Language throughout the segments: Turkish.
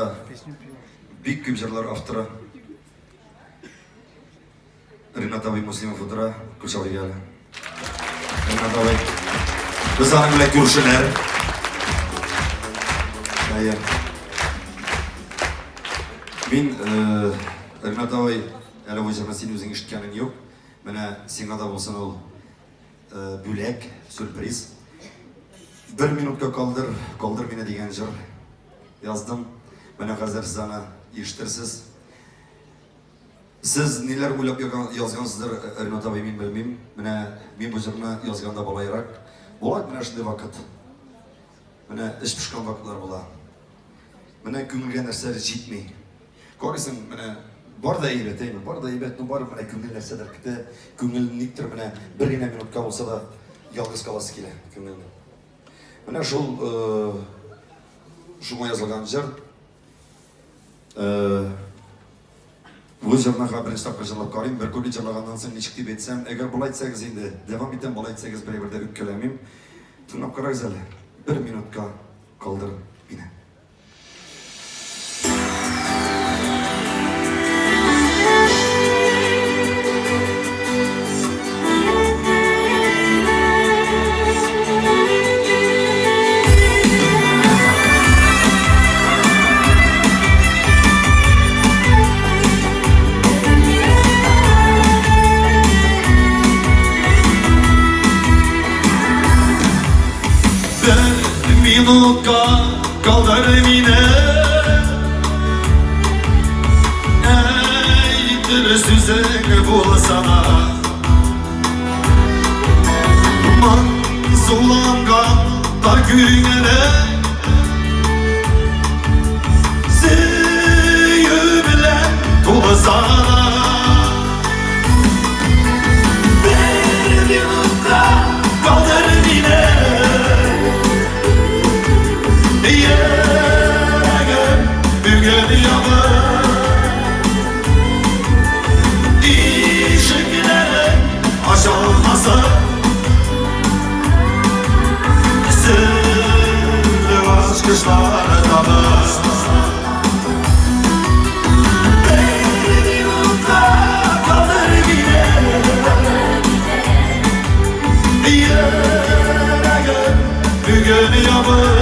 Ruslarda büyük kübjarlar avtıra. Rinat abi Muslimov otura, kurşavı geldi. Rinat abi, biz hanım bile görüşürler. Hayır. Ben, Rinat abi, yani bu yüzden senin özün işitkenin yok. Bana Singada olsun ol, bülek, sürpriz. 1 minutka kaldır beni diyen jır yazdım. Bana hazır sana iştirsiz. Siz neler uylap yazgansızdır Rinat abi men bilmeyim. Men bu jırni yazganda balayrak. Bolat mana shunday vaqt. Mana ish pishgan vaqtlar bola. Mana ko'ngilga narsalar yetmay. Ko'rasan mana bor da aybat ayman. Bor da aybatni bor mana ko'ngil narsalar kiti. Ko'ngil nikdir mana birgina minutka bo'lsa da yolg'iz qolasi keladi ko'ngilni. Mana shunga yozilgan jir bu jırna birinchi topqa jırlab qarayım. Bir ko'p jırlagandan so'ng nechik deb aytsam, agar bo'la aytsangiz endi davom etaman, bo'la aytsangiz bir-birda o'kkalamayman. Tinglab qaraysiz hali. 1 minutga qoldir meni. Minutka kaldır mine Eydir süzek bulsana Man sulangan da güngele Zeyü bilen tulsana Bir minutka kaldır mine Kışlar damar Bir yılda kalır yine Yüreğim bugün yağmur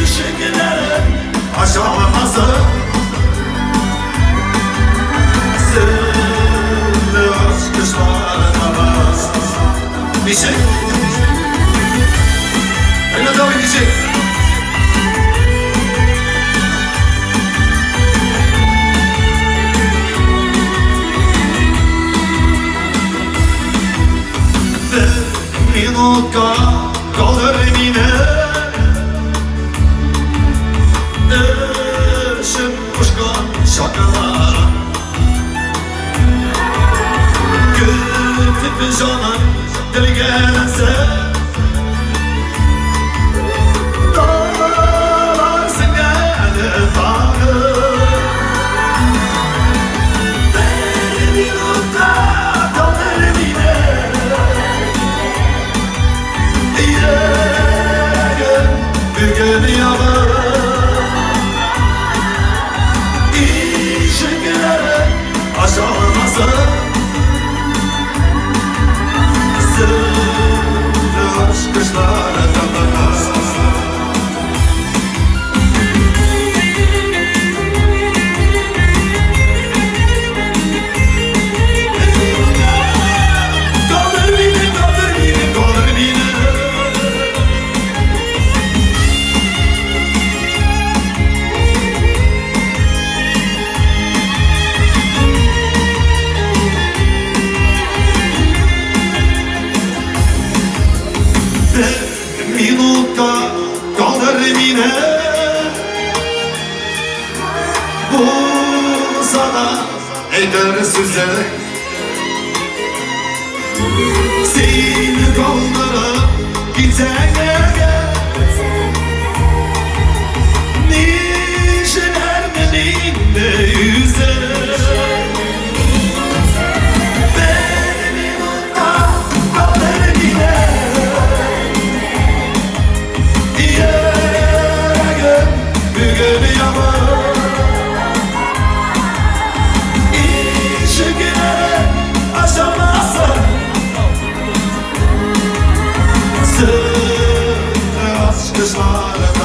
İşiklerim aşamasın Sırlı aşk kışlar damar Bir şey Rinat abi diyecek. Bir minutka kalır mine Erşim kuşkan şakalar Gültüp canım dil gelense Minutka kalır mine Bu sana eder süzerek Seni kaldırıp gidene Nişler meninde yüzer Yeah kışlarına